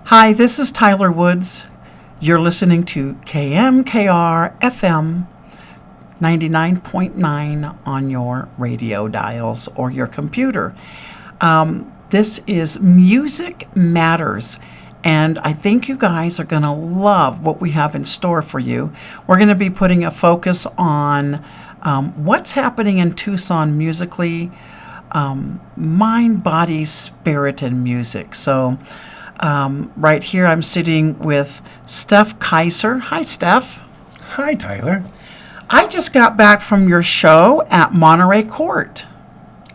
Hi, this is Tyler Woods. You're listening to KMKR FM 99.9 on your radio dials or your computer. This is Music Matters, and I think you guys are going to love what we have in store for you. We're going to be putting a focus on what's happening in Tucson musically, mind, body, spirit, and music. So right here I'm sitting with Steff Kayser. Hi, Steff. Hi, Tyler. I just got back from your show at Monterey Court.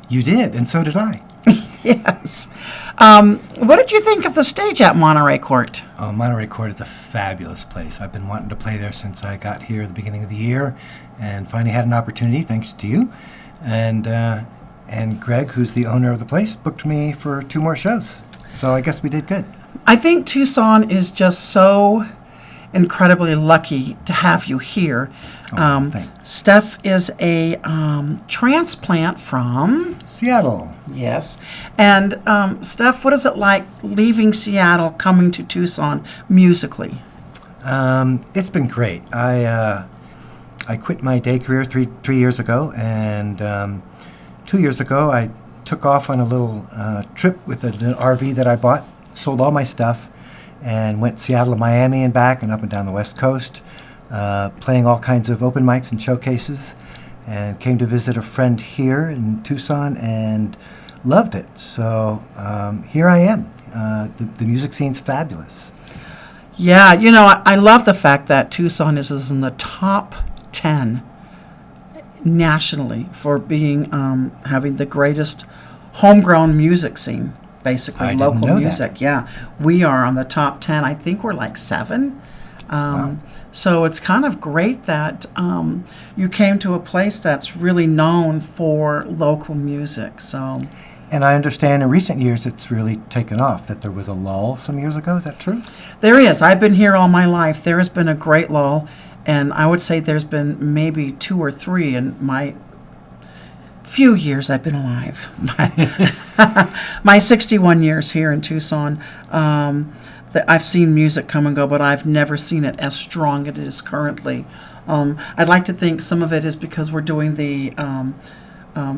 You did, and so did I. Yes. What did you think of the stage at Monterey Court? Oh, Monterey Court is a fabulous place. I've been wanting to play there since I got here at the beginning of the year, and finally had an opportunity, thanks to you. And Greg, who's the owner of the place, booked me for 2 more shows. So I guess we did good. I think Tucson is just so incredibly lucky to have you here. Thanks. Steff is a transplant from Seattle. Yes. And Steff, what is it like leaving Seattle, coming to Tucson musically? It's been great. I quit my day career three years ago, and 2 years ago I took off on a little trip with an RV that I bought, sold all my stuff, and went Seattle to Miami and back and up and down the West Coast, playing all kinds of open mics and showcases, and came to visit a friend here in Tucson and loved it. So here I am. The music scene's fabulous. Yeah, I love the fact that Tucson is in the top 10 nationally for being having the greatest homegrown music scene, basically. I local didn't know music. that. Yeah, we are on the top 10. I think we're like 7. Wow. So it's kind of great that you came to a place that's really known for local music. So, And I understand in recent years it's really taken off, that there was a lull some years ago. Is that true? there is. I've been here all my life. There has been a great lull, and I would say there's been maybe 2 or 3 in my few years I've been alive. My 61 years here in Tucson. I've seen music come and go, but I've never seen it as strong as it is currently. I'd like to think some of it is because we're doing the,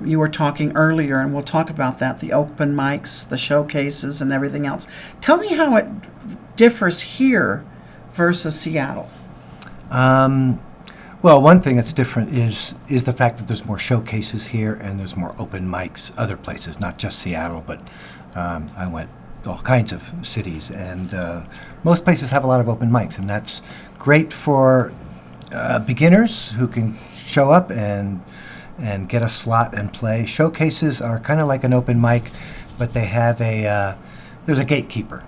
you were talking earlier, and we'll talk about that, the open mics, the showcases, and everything else. Tell me how it differs here versus Seattle. Well, one thing that's different is the fact that there's more showcases here and there's more open mics other places, not just Seattle, but I went all kinds of cities, and most places have a lot of open mics, and that's great for beginners who can show up and get a slot and play. Showcases are kind of like an open mic, but they have there's a gatekeeper,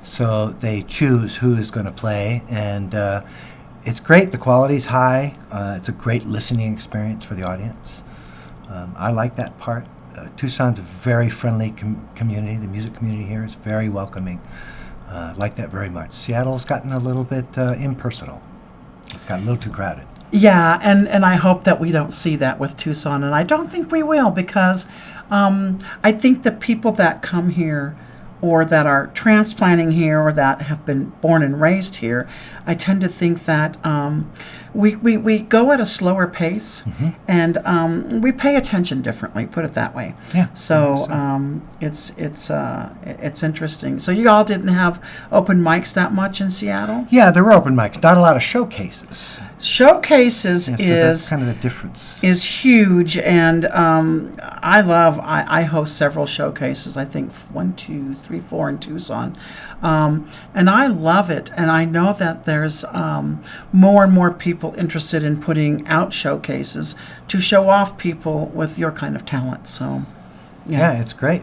so they choose who is going to play, and it's great. The quality's high. It's a great listening experience for the audience. I like that part. Tucson's a very friendly community. The music community here is very welcoming. I like that very much. Seattle's gotten a little bit impersonal. It's gotten a little too crowded. Yeah, and I hope that we don't see that with Tucson, and I don't think we will, because I think the people that come here or that are transplanting here or that have been born and raised here, I tend to think that we go at a slower pace, Mm-hmm. and we pay attention differently, put it that way. Yeah. So it's interesting. So you all didn't have open mics that much in Seattle? Yeah, there were open mics, not a lot of showcases. Showcases Yeah, so that's kind of the difference. is huge, and I host several showcases. I think 1, 2, 3, 4 in Tucson, and I love it. And I know that there's more and more people interested in putting out showcases to show off people with your kind of talent. So, Yeah, it's great.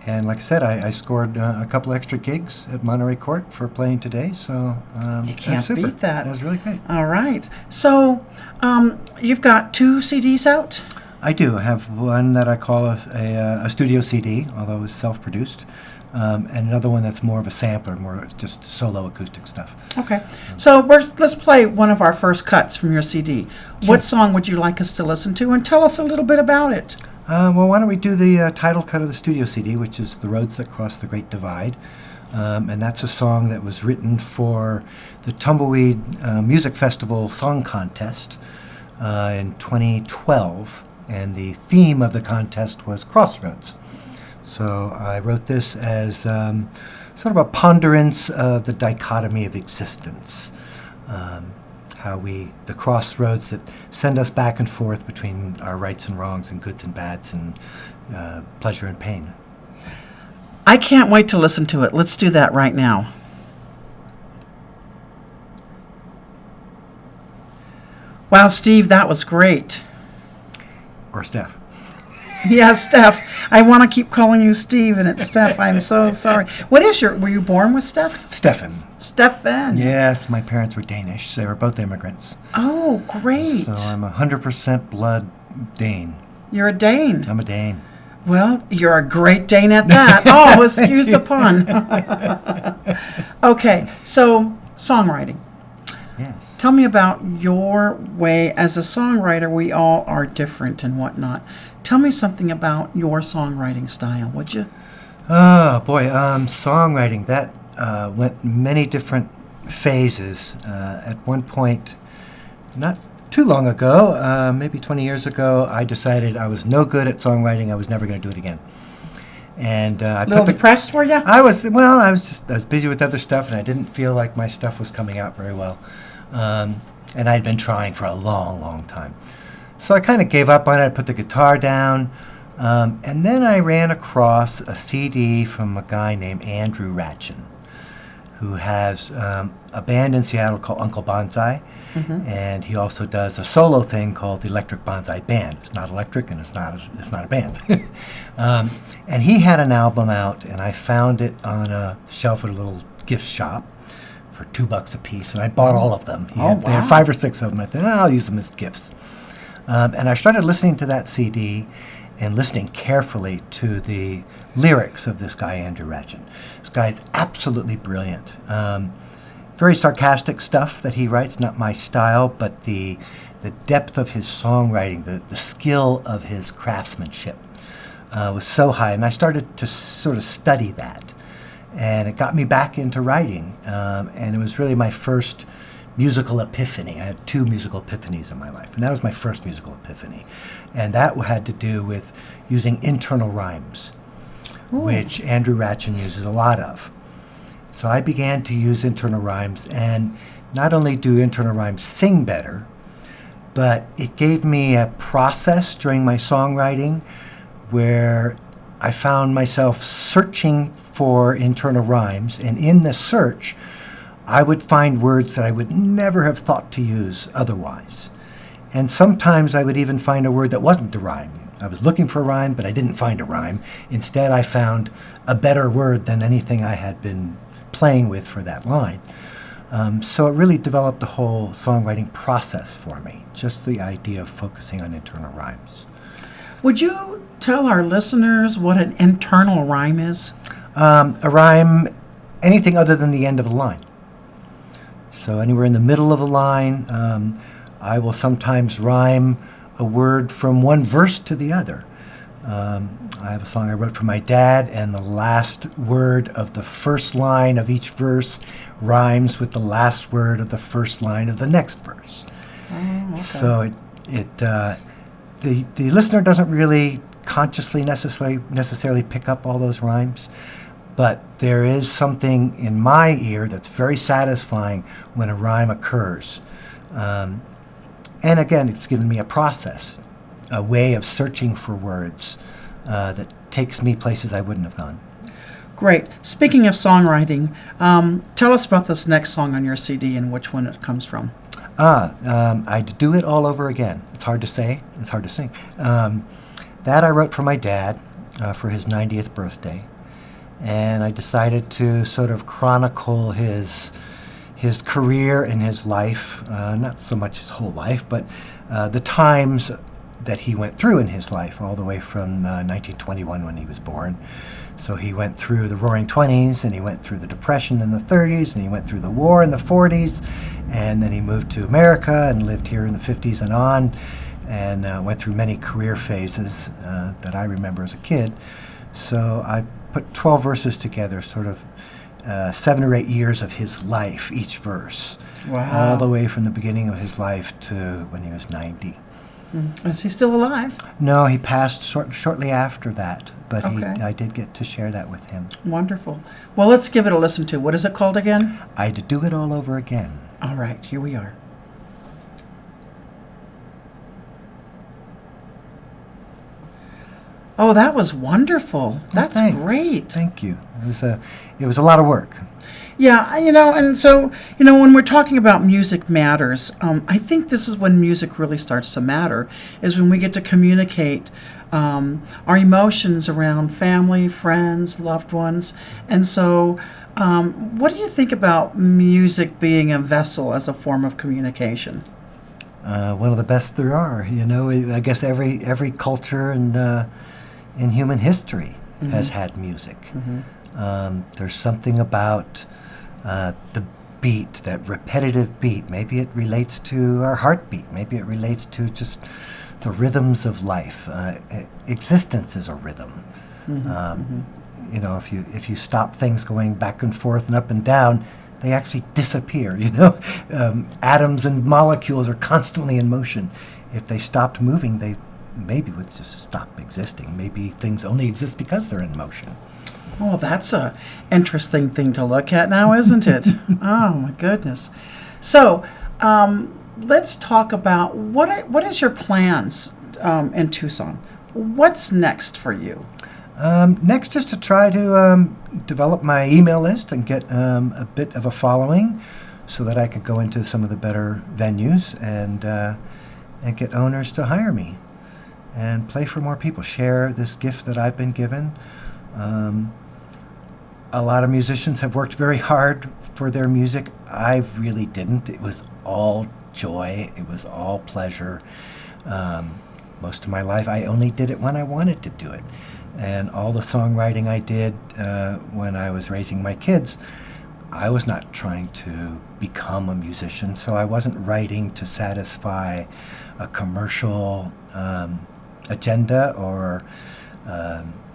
And like I said, I scored a couple extra gigs at Monterey Court for playing today, so You can't that's super. beat that. That was really great. All right. So you've got 2 CDs out? I do. I have one that I call a studio CD, although it's self-produced, and another one that's more of a sampler, more just solo acoustic stuff. Okay. So let's play one of our first cuts from your CD. Sure. What song would you like us to listen to? And tell us a little bit about it. Well, why don't we do the title cut of the studio CD, which is The Roads That Cross the Great Divide. And that's a song that was written for the Tumbleweed Music Festival Song Contest in 2012. And the theme of the contest was Crossroads. So I wrote this as sort of a ponderance of the dichotomy of existence. The crossroads that send us back and forth between our rights and wrongs and goods and bads and pleasure and pain. I can't wait to listen to it. Let's do that right now. Wow, Steve, that was great. Or Steff. Yeah, Steff. I want to keep calling you Steve, and it's Steff. I'm so sorry. Were you born with Steff? Stefan. Stefan. Yes, my parents were Danish. They were both immigrants. Oh, great. So I'm 100% blood Dane. You're a Dane. I'm a Dane. Well, you're a great Dane at that. Oh, excuse the pun. Okay, so songwriting. Yes. Tell me about your way. As a songwriter, we all are different and whatnot. Tell me something about your songwriting style, would you? Oh, boy. Songwriting, that went many different phases. At one point, not too long ago, maybe 20 years ago, I decided I was no good at songwriting. I was never going to do it again. And I a little depressed, were you? I was busy with other stuff, and I didn't feel like my stuff was coming out very well. And I'd been trying for a long, long time. So I kind of gave up on it. I put the guitar down. And then I ran across a CD from a guy named Andrew Ratchin, who has a band in Seattle called Uncle Bonsai. Mm-hmm. And he also does a solo thing called the Electric Bonsai Band. It's not electric, and it's not a band. And he had an album out, and I found it on a shelf at a little gift shop for $2 a piece, and I bought all of them. They had 5 or 6 of them. I thought, I'll use them as gifts. And I started listening to that CD and listening carefully to the lyrics of this guy, Andrew Ratchin. This guy is absolutely brilliant. Very sarcastic stuff that he writes, not my style, but the depth of his songwriting, the skill of his craftsmanship was so high. And I started to sort of study that. And it got me back into writing. And it was really my first musical epiphany. I had 2 musical epiphanies in my life. And that was my first musical epiphany. And that had to do with using internal rhymes, which Andrew Ratchin uses a lot of. So I began to use internal rhymes, and not only do internal rhymes sing better, but it gave me a process during my songwriting where I found myself searching for internal rhymes, and in the search, I would find words that I would never have thought to use otherwise. And sometimes I would even find a word that wasn't a rhyme. I was looking for a rhyme, but I didn't find a rhyme. Instead, I found a better word than anything I had been playing with for that line. So it really developed a whole songwriting process for me, just the idea of focusing on internal rhymes. Would you tell our listeners what an internal rhyme is? A rhyme, anything other than the end of a line. So anywhere in the middle of a line, I will sometimes rhyme a word from one verse to the other. I have a song I wrote for my dad, and the last word of the first line of each verse rhymes with the last word of the first line of the next verse. Oh, okay. So the listener doesn't really consciously necessarily pick up all those rhymes, but there is something in my ear that's very satisfying when a rhyme occurs. And again, it's given me a process, a way of searching for words that takes me places I wouldn't have gone. Great. Speaking of songwriting, tell us about this next song on your CD and which one it comes from. I'd do it all over again. It's hard to say. It's hard to sing. That I wrote for my dad for his 90th birthday. And I decided to sort of chronicle his career and his life, not so much his whole life, but the times that he went through in his life, all the way from 1921 when he was born. So he went through the Roaring 20s, and he went through the Depression in the 30s, and he went through the war in the 40s, and then he moved to America and lived here in the 50s and on. and went through many career phases that I remember as a kid. So I put 12 verses together, sort of 7 or 8 years of his life, each verse. Wow. All the way from the beginning of his life to when he was 90. Is he still alive? No, he passed shortly after that, but Okay. I did get to share that with him. Wonderful. Well, let's give it a listen to. What is it called again? I'd do it all over again. All right, here we are. Oh, that was wonderful. That's Thanks. great. Thank you. It was a lot of work. Yeah, and so, when we're talking about music matters, I think this is when music really starts to matter, is when we get to communicate our emotions around family, friends, loved ones. And so, what do you think about music being a vessel as a form of communication? One of the best there are. I guess every culture and in human history has had music. There's something about the beat, that repetitive beat. Maybe it relates to our heartbeat. Maybe it relates to just the rhythms of life. Existence is a rhythm. If you stop things going back and forth and up and down, they actually disappear. Atoms and molecules are constantly in motion. If they stopped moving, they maybe would just stop existing. Maybe things only exist because they're in motion. Oh, that's a interesting thing to look at now, isn't it? Oh, my goodness. So, let's talk about what is your plans in Tucson? What's next for you? Next is to try to develop my email list and get a bit of a following so that I could go into some of the better venues and get owners to hire me and play for more people, share this gift that I've been given. A lot of musicians have worked very hard for their music. I really didn't. It was all joy. It was all pleasure. Most of my life, I only did it when I wanted to do it. And all the songwriting I did when I was raising my kids, I was not trying to become a musician, so I wasn't writing to satisfy a commercial agenda or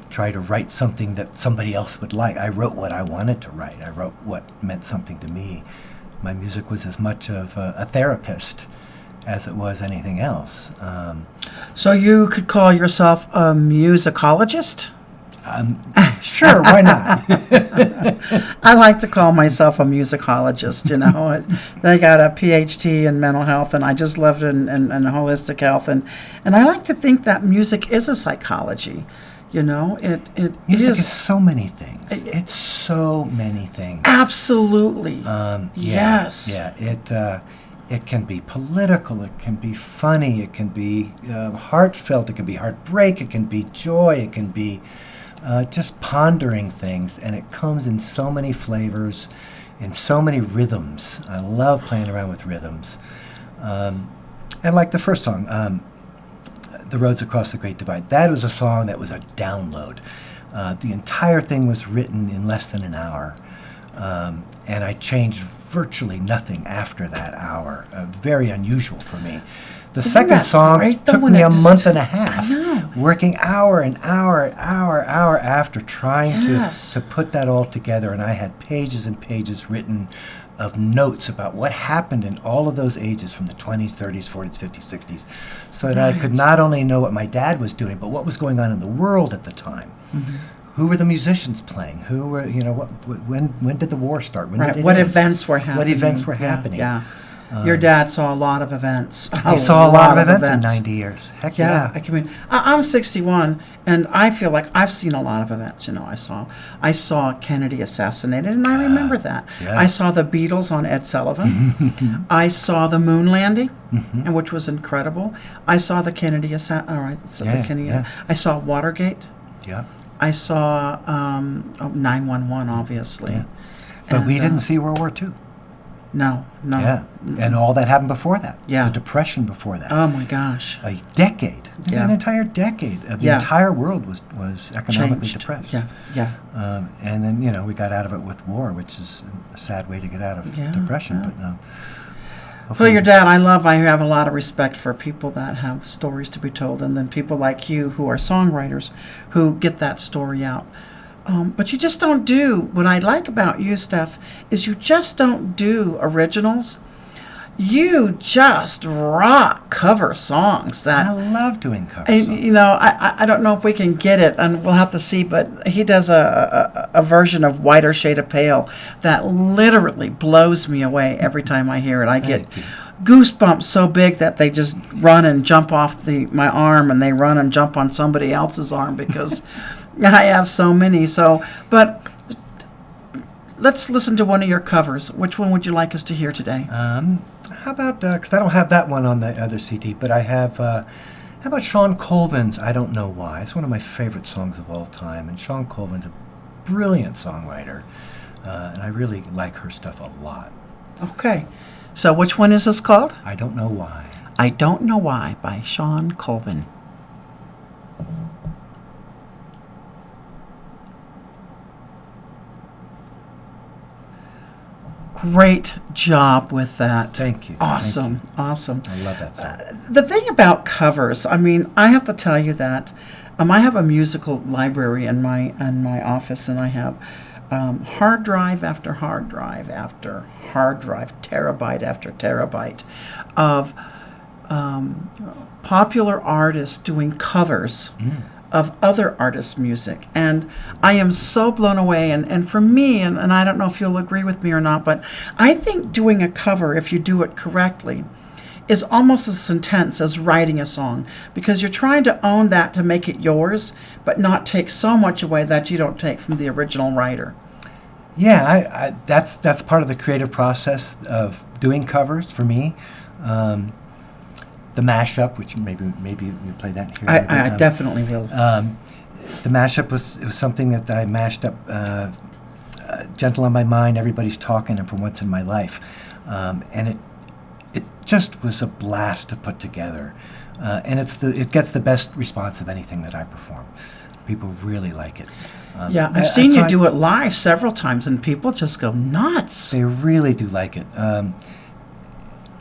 try to write something that somebody else would like. I wrote what I wanted to write. I wrote what meant something to me. My music was as much of a therapist as it was anything else. So you could call yourself a musicologist? Sure, why not? I like to call myself a musicologist, They got a PhD in mental health, and I just loved it in holistic health. And I like to think that music is a psychology. It Music is is so many things. It's so many things. Absolutely. Yes. Yeah. It can be political. It can be funny. It can be heartfelt. It can be heartbreak. It can be joy. It can be just pondering things. And it comes in so many flavors, in so many rhythms. I love playing around with rhythms. And like the first song, The Roads Across the Great Divide, that was a song that was a download. The entire thing was written in less than an hour. And I changed virtually nothing after that hour. Very unusual for me. The second song took me a month and a half, working hour and hour after trying to put that all together. And I had pages and pages written of notes about what happened in all of those ages from the 20s, 30s, 40s, 50s, 60s, so that I could not only know what my dad was doing, but what was going on in the world at the time. Mm-hmm. Who were the musicians playing? Who were, when did the war start? When did it What end? events were happening? What events were happening? Yeah. Your dad saw a lot of events. He saw a lot of events in 90 years. Heck yeah. I'm 61, and I feel like I've seen a lot of events. I saw Kennedy assassinated, and I remember that. Yeah. I saw the Beatles on Ed Sullivan. I saw the moon landing, and which was incredible. I saw the Kennedy assassination. I saw Watergate. Yeah. I saw 9/11, obviously. Yeah. But we didn't see World War II. No. Yeah, and all that happened before that. Yeah. The Depression before that. Oh, my gosh. A decade. Yeah. An entire decade of the entire world was economically depressed. Yeah. And then, we got out of it with war, which is a sad way to get out of depression. Yeah. But For your dad, I have a lot of respect for people that have stories to be told, and then people like you who are songwriters who get that story out. But you just don't do, what I like about you, Steff, is you just don't do originals. You just rock cover songs that I love doing cover I, songs. you know, I don't know if we can get it, and we'll have to see, but he does a version of Whiter Shade of Pale that literally blows me away every time I hear it. I get Thank you. goosebumps so big that they just run and jump off my arm, and they run and jump on somebody else's arm because I have so many. But let's listen to one of your covers. Which one would you like us to hear today? How about, because I don't have that one on the other CD, but I have, how about Sean Colvin's I Don't Know Why? It's one of my favorite songs of all time, and Sean Colvin's a brilliant songwriter, and I really like her stuff a lot. Okay. So which one is this called? I Don't Know Why. I Don't Know Why by Sean Colvin. Great job with that. Thank you. Awesome. Thank you. Awesome. I love that song. The thing about covers, I mean, I have to tell you that I have a musical library in my office, and I have hard drive after hard drive after hard drive, terabyte after terabyte of popular artists doing covers of other artists' music. And I am so blown away. And for me, and I don't know if you'll agree with me or not, but I think doing a cover, if you do it correctly, is almost as intense as writing a song, because you're trying to own that to make it yours, but not take so much away that you don't take from the original writer. Yeah, that's part of the creative process of doing covers for me. The mashup, which maybe you play that here. I definitely will. The mashup was something that I mashed up. Gentle on My Mind, Everybody's Talking, and From What's in My Life, and it just was a blast to put together. And it gets the best response of anything that I perform. People really like it. Yeah, I've seen you do it live several times, and people just go nuts. They really do like it.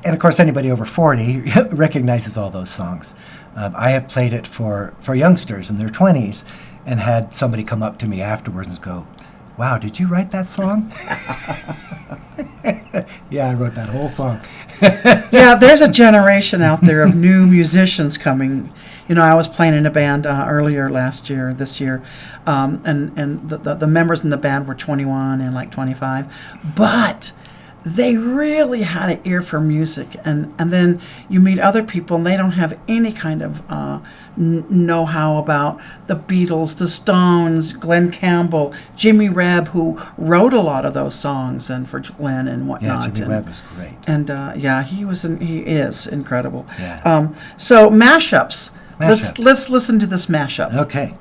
And of course, anybody over 40 recognizes all those songs. I have played it for youngsters in their 20s, and had somebody come up to me afterwards and go, "Wow, did you write that song?" Yeah, I wrote that whole song. Yeah, there's a generation out there of new musicians coming. You know, I was playing in a band earlier this year, and the members in the band were 21 and like 25, but they really had an ear for music, and then you meet other people and they don't have any kind of know-how about the Beatles, the Stones, Glenn Campbell, Jimmy Rebb, who wrote a lot of those songs, and for Glenn and whatnot. Yeah, Jimmy Rebb was great. And he is incredible. Yeah. So mashups. Let's listen to this mashup. Okay.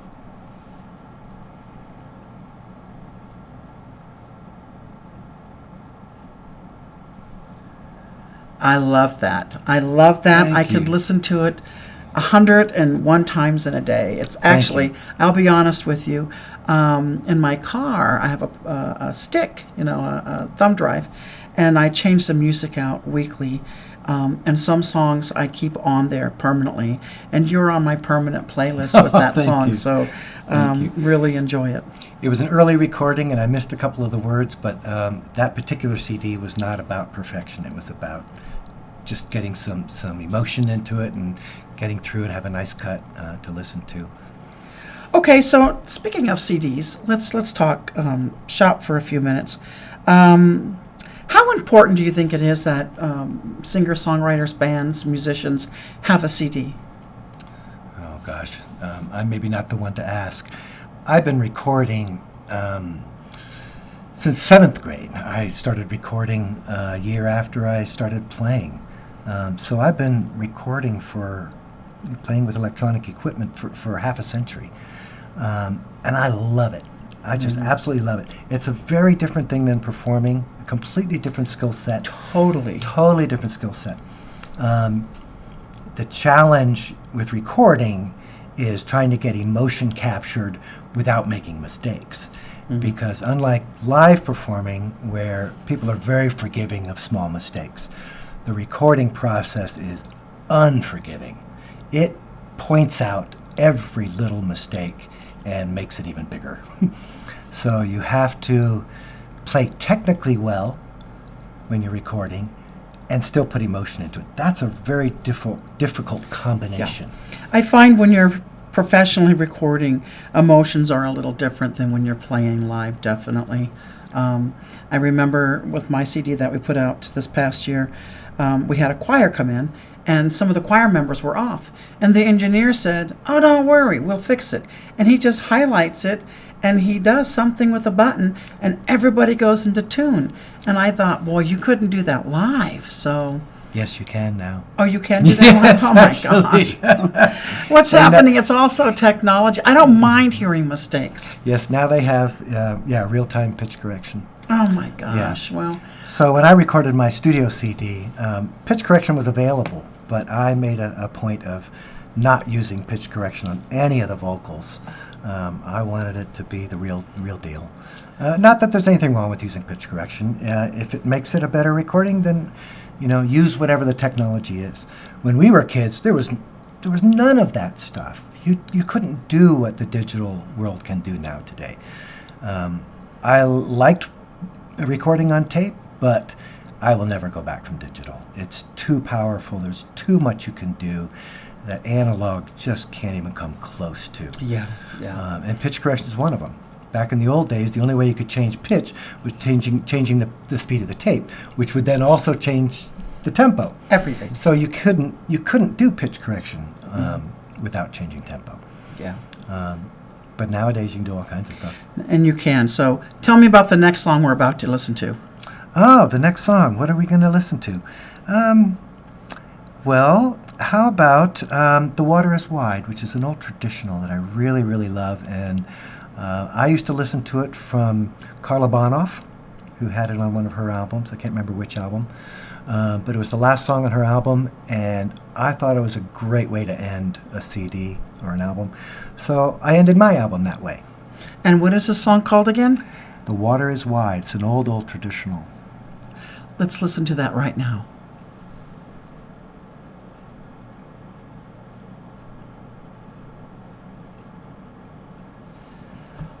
I love that. Thank I could you. listen to it 101 times in a day. It's actually, I'll be honest with you, in my car, I have a stick, a thumb drive, and I change the music out weekly. And some songs I keep on there permanently, and you're on my permanent playlist with that Thank song, you. so Thank you. really enjoy it. It was an early recording, and I missed a couple of the words, but that particular CD was not about perfection. It was about just getting some emotion into it and getting through and have a nice cut to listen to. Okay, so speaking of CDs, let's talk shop for a few minutes. How important do you think it is that singer-songwriters, bands, musicians have a CD? Oh gosh, I'm maybe not the one to ask. I've been recording since 7th grade. I started recording a year after I started playing. So I've been recording playing with electronic equipment for half a century. And I love it. I just absolutely love it. It's a very different thing than performing, a completely different skill set. Totally different skill set. The challenge with recording is trying to get emotion captured without making mistakes. Because unlike live performing, where people are very forgiving of small mistakes, The recording process is unforgiving. It points out every little mistake and makes it even bigger. So you have to play technically well when you're recording and still put emotion into it. That's a very difficult combination. Yeah. I find when you're professionally recording, emotions are a little different than when you're playing live, definitely. I remember with my CD that we put out this past year, we had a choir come in, and some of the choir members were off. And the engineer said, "Oh, don't worry, we'll fix it." And he just highlights it, and he does something with a button, and everybody goes into tune. And I thought, well, you couldn't do that live, so... Yes, you can now. Oh, you can do that live? Oh, my gosh. What's happening? It's also technology. I don't mind hearing mistakes. Yes, now they have, real-time pitch correction. Oh, my gosh. Yeah. Well... So when I recorded my studio CD, pitch correction was available, but I made a point of not using pitch correction on any of the vocals. I wanted it to be the real deal. Not that there's anything wrong with using pitch correction. If it makes it a better recording, then use whatever the technology is. When we were kids, there was none of that stuff. You couldn't do what the digital world can do now today. I liked recording on tape, but I will never go back from digital. It's too powerful. There's too much you can do that analog just can't even come close to. Yeah. And pitch correction is one of them. Back in the old days, the only way you could change pitch was changing the speed of the tape, which would then also change the tempo. Everything. So you couldn't do pitch correction without changing tempo. Yeah. But nowadays you can do all kinds of stuff. And you can. So tell me about the next song we're about to listen to. Oh, the next song. What are we going to listen to? Well, how about The Water is Wide, which is an old traditional that I really, really love. And I used to listen to it from Carla Bonoff, who had it on one of her albums. I can't remember which album. But it was the last song on her album, and I thought it was a great way to end a CD or an album. So I ended my album that way. And what is this song called again? The Water is Wide. It's an old traditional. Let's listen to that right now.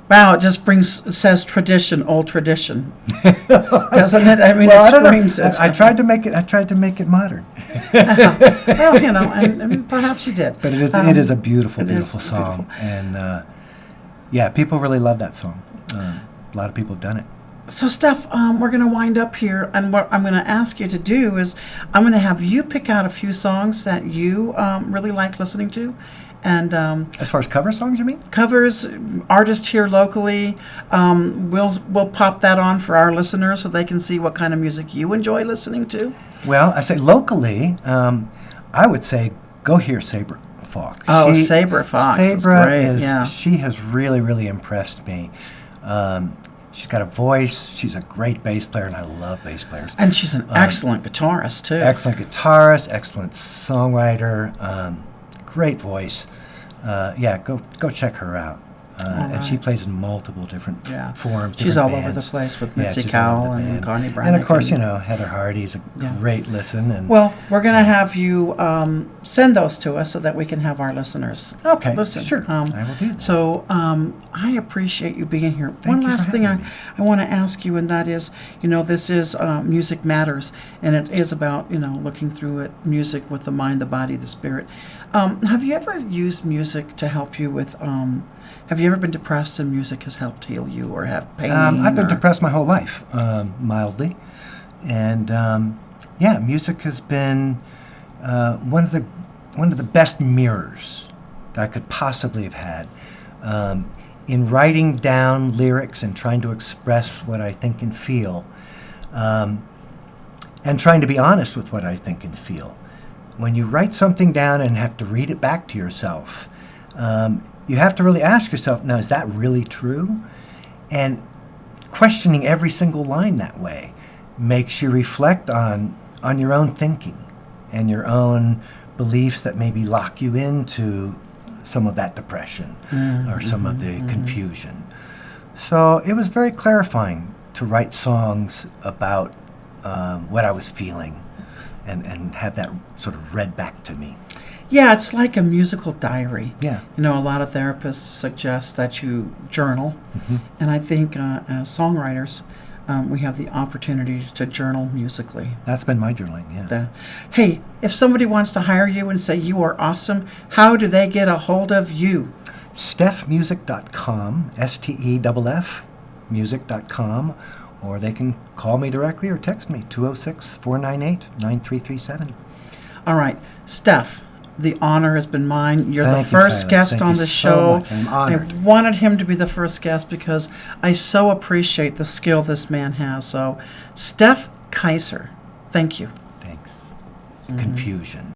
Wow, it just says tradition, old tradition, doesn't it? I mean, well, it screams it. I tried to make it modern. Well, and perhaps you did. But it is a beautiful song, and people really love that song. A lot of people have done it. So, Steff, we're going to wind up here, and what I'm going to ask you to do is I'm going to have you pick out a few songs that you really like listening to. And as far as cover songs, you mean? Covers, artists here locally. We'll pop that on for our listeners so they can see what kind of music you enjoy listening to. Well, I say locally, I would say go hear Sabre Fox. Oh, Sabre Fox. She has really, really impressed me. She's got a voice. She's a great bass player, and I love bass players. And she's an excellent guitarist, too. Excellent guitarist, excellent songwriter, great voice. Go check her out. And she plays in multiple different forms. She's all over the place with Mitzi Cowell and Connie Brown. And of course, Heather Hardy's a great listen. And well, we're going to have you send those to us so that we can have our listeners listen. Sure. I will do that. So I appreciate you being here. One last thing I want to ask you, and that is, this is Music Matters, and it is about, looking through it, music with the mind, the body, the spirit. Have you ever used music to help you with... have you ever been depressed and music has helped heal you, or have pain? I've been depressed my whole life, mildly. And, music has been one of the best mirrors that I could possibly have had. In writing down lyrics and trying to express what I think and feel, and trying to be honest with what I think and feel. When you write something down and have to read it back to yourself, you have to really ask yourself, now, is that really true? And questioning every single line that way makes you reflect on your own thinking and your own beliefs that maybe lock you into some of that depression or some of the confusion. So it was very clarifying to write songs about what I was feeling. and have that sort of read back to me. Yeah, it's like a musical diary. Yeah. You know, a lot of therapists suggest that you journal, and I think as songwriters, we have the opportunity to journal musically. That's been my journaling, yeah. Hey, if somebody wants to hire you and say you are awesome, how do they get a hold of you? SteffMusic.com, STEFF, music.com, or they can call me directly or text me, 206-498-9337. All right, Steff, the honor has been mine. You're Thank the you, first Tyler. guest Thank on you the so show. much. I'm honored. I wanted him to be the first guest because I so appreciate the skill this man has. So, Steff Kayser, thank you. Thanks. Confusion.